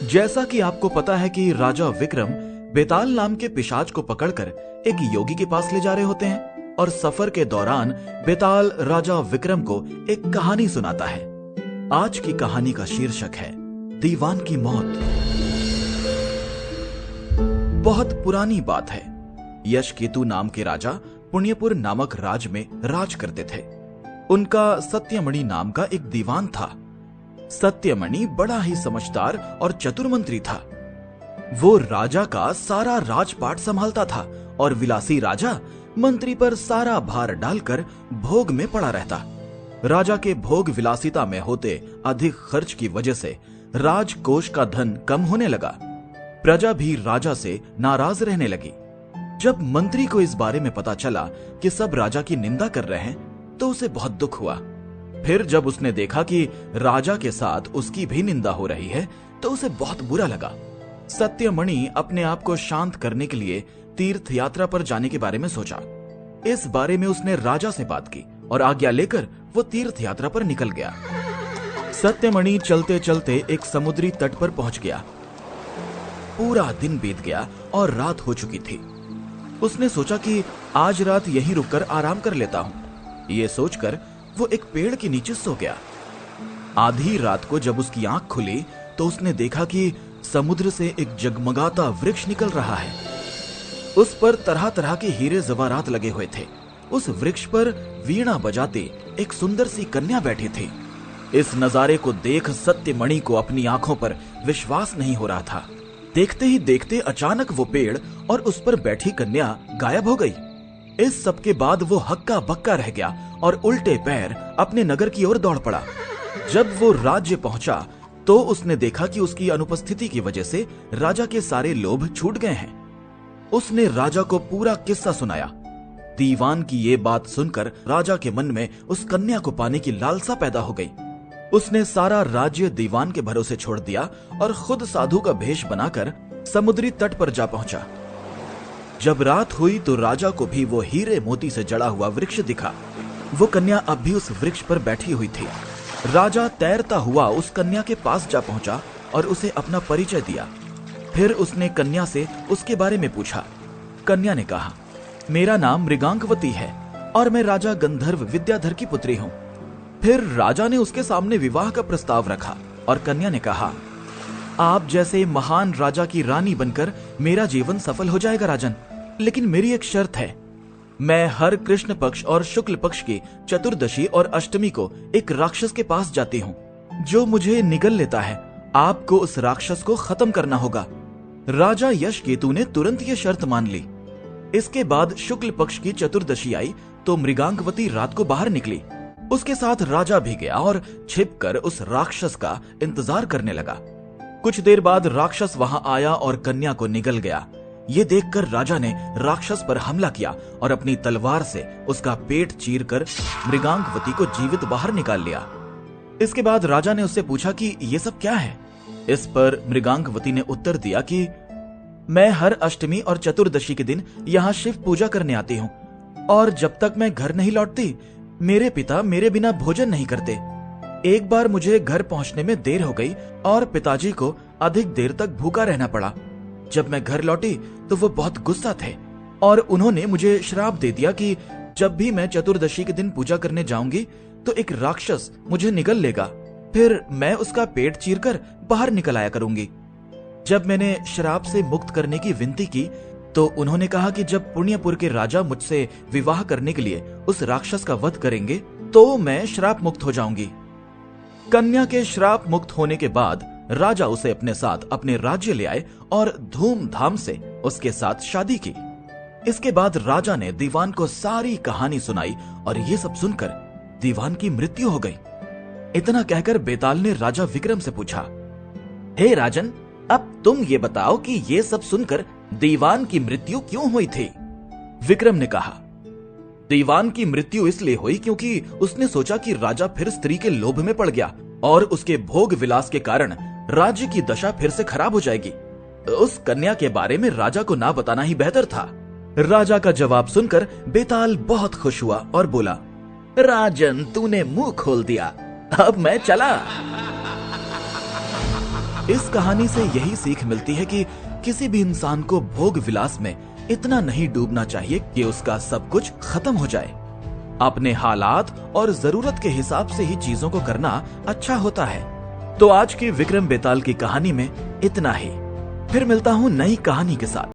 जैसा कि आपको पता है कि राजा विक्रम बेताल नाम के पिशाच को पकड़कर एक योगी के पास ले जा रहे होते हैं और सफर के दौरान बेताल राजा विक्रम को एक कहानी सुनाता है। आज की कहानी का शीर्षक है दीवान की मौत। बहुत पुरानी बात है। यशकेतु नाम के राजा पुण्यपुर नामक राज में राज करते थे। उनका सत्यमणि नाम का एक दीवान था। सत्यमणि बड़ा ही समझदार और चतुर मंत्री था। वो राजा का सारा राजपाट संभालता था और विलासी राजा मंत्री पर सारा भार डालकर भोग में पड़ा रहता। राजा के भोग विलासिता में होते अधिक खर्च की वजह से राजकोष का धन कम होने लगा। प्रजा भी राजा से नाराज रहने लगी। जब मंत्री को इस बारे में पता चला कि सब राजा की निंदा कर रहे हैं तो उसे बहुत दुख हुआ। फिर जब उसने देखा कि राजा के साथ उसकी भी निंदा हो रही है तो उसे बहुत बुरा लगा। सत्यमणि अपने आप को शांत करने के लिए तीर्थ यात्रा पर जाने के बारे में सोचा। इस बारे में उसने राजा से बात की और आज्ञा लेकर वो तीर्थ यात्रा पर निकल गया। सत्यमणि चलते चलते एक समुद्री तट पर पहुंच गया। पूरा दिन बीत गया और रात हो चुकी थी। उसने सोचा कि आज रात यहीं रुककर आराम कर लेता हूं। ये सोचकर वो एक पेड़ के नीचे सो गया। आधी रात को जब उसकी आंख खुली तो उसने देखा कि समुद्र से एक जगमगाता वृक्ष निकल रहा है। उस पर तरह तरह के हीरे जवारात लगे हुए थे। उस वृक्ष पर वीणा बजाते एक सुंदर सी कन्या बैठी थी। इस नजारे को देख सत्यमणि को अपनी आंखों पर विश्वास नहीं हो रहा था। देखते ही देखते अचानक वो पेड़ और उस पर बैठी कन्या गायब हो गई। इस सब के बाद वो हक्का बक्का रह गया और उल्टे पैर अपने नगर की ओर दौड़ पड़ा। जब वो राज्य पहुंचा तो उसने देखा कि उसकी अनुपस्थिति की वजह से राजा के सारे लोभ छूट गए हैं। उसने राजा को पूरा किस्सा सुनाया। दीवान की ये बात सुनकर राजा के मन में उस कन्या को पाने की लालसा पैदा हो गई। उसने सारा राज्य दीवान के भरोसे छोड़ दिया और खुद साधु का भेष बनाकर समुद्री तट पर जा पहुंचा। जब रात हुई तो राजा को भी वो हीरे मोती से जड़ा हुआ वृक्ष दिखा। वो कन्या अब भी उस वृक्ष पर बैठी हुई थी। राजा तैरता हुआ उस कन्या के पास जा पहुंचा और उसे अपना परिचय दिया। फिर उसने कन्या से उसके बारे में पूछा। कन्या ने कहा, मेरा नाम मृगांकवती है और मैं राजा गंधर्व विद्याधर की पुत्री हूँ। फिर राजा ने उसके सामने विवाह का प्रस्ताव रखा और कन्या ने कहा, आप जैसे महान राजा की रानी बनकर मेरा जीवन सफल हो जाएगा राजन, लेकिन मेरी एक शर्त है। मैं हर कृष्ण पक्ष और शुक्ल पक्ष की चतुर्दशी और अष्टमी को एक राक्षस के पास जाती हूँ। जो मुझे निगल लेता है आपको उस राक्षस को खत्म करना होगा। राजा यशकेतु ने तुरंत ये शर्त मान ली। इसके बाद शुक्ल पक्ष की चतुर्दशी आई तो मृगांकवती रात को बाहर निकली। उसके साथ राजा भी गया और छिपकर उस राक्षस का इंतजार करने लगा। कुछ देर बाद राक्षस वहां आया और कन्या को निगल गया। ये देखकर राजा ने राक्षस पर हमला किया और अपनी तलवार से उसका पेट चीरकर मृगांकवती को जीवित बाहर निकाल लिया। इसके बाद राजा ने उससे पूछा कि ये सब क्या है। इस पर मृगांकवती ने उत्तर दिया कि मैं हर अष्टमी और चतुर्दशी के दिन यहाँ शिव पूजा करने आती हूँ और जब तक मैं घर नहीं लौटती मेरे पिता मेरे बिना भोजन नहीं करते। एक बार मुझे घर पहुंचने में देर हो गई और पिताजी को अधिक देर तक भूखा रहना पड़ा। जब मैं घर लौटी तो वो बहुत गुस्सा थे और उन्होंने मुझे श्राप दे दिया कि जब भी मैं चतुर्दशी के दिन पूजा करने जाऊंगी तो एक राक्षस मुझे निगल लेगा, फिर मैं उसका पेट चीरकर बाहर निकल आया करूंगी। जब मैंने श्राप से मुक्त करने की विनती की तो उन्होंने कहा कि जब पुण्यपुर के राजा मुझसे विवाह करने के लिए उस राक्षस का वध करेंगे तो मैं श्राप मुक्त हो जाऊंगी। कन्या के श्राप मुक्त होने के बाद राजा उसे अपने साथ अपने राज्य ले आए और धूमधाम से उसके साथ शादी की। इसके बाद राजा ने दीवान को सारी कहानी सुनाई और ये सब सुनकर दीवान की मृत्यु हो गई। इतना कहकर बेताल ने राजा विक्रम से पूछा, हे राजन, अब तुम ये बताओ कि ये सब सुनकर दीवान की मृत्यु क्यों हुई थी। विक्रम ने कहा, दीवान की मृत्यु इसलिए हुई क्योंकि उसने सोचा कि राजा फिर स्त्री के लोभ में पड़ गया और उसके भोग विलास के कारण राज्य की दशा फिर से खराब हो जाएगी। उस कन्या के बारे में राजा को ना बताना ही बेहतर था। राजा का जवाब सुनकर बेताल बहुत खुश हुआ और बोला, राजन, तूने मुंह खोल दिया, अब मैं चला। इस कहानी से यही सीख मिलती है कि किसी भी इंसान को भोग विलास में इतना नहीं डूबना चाहिए कि उसका सब कुछ खत्म हो जाए। अपने हालात और जरूरत के हिसाब से ही चीजों को करना अच्छा होता है। तो आज की विक्रम बेताल की कहानी में इतना ही। फिर मिलता हूँ नई कहानी के साथ।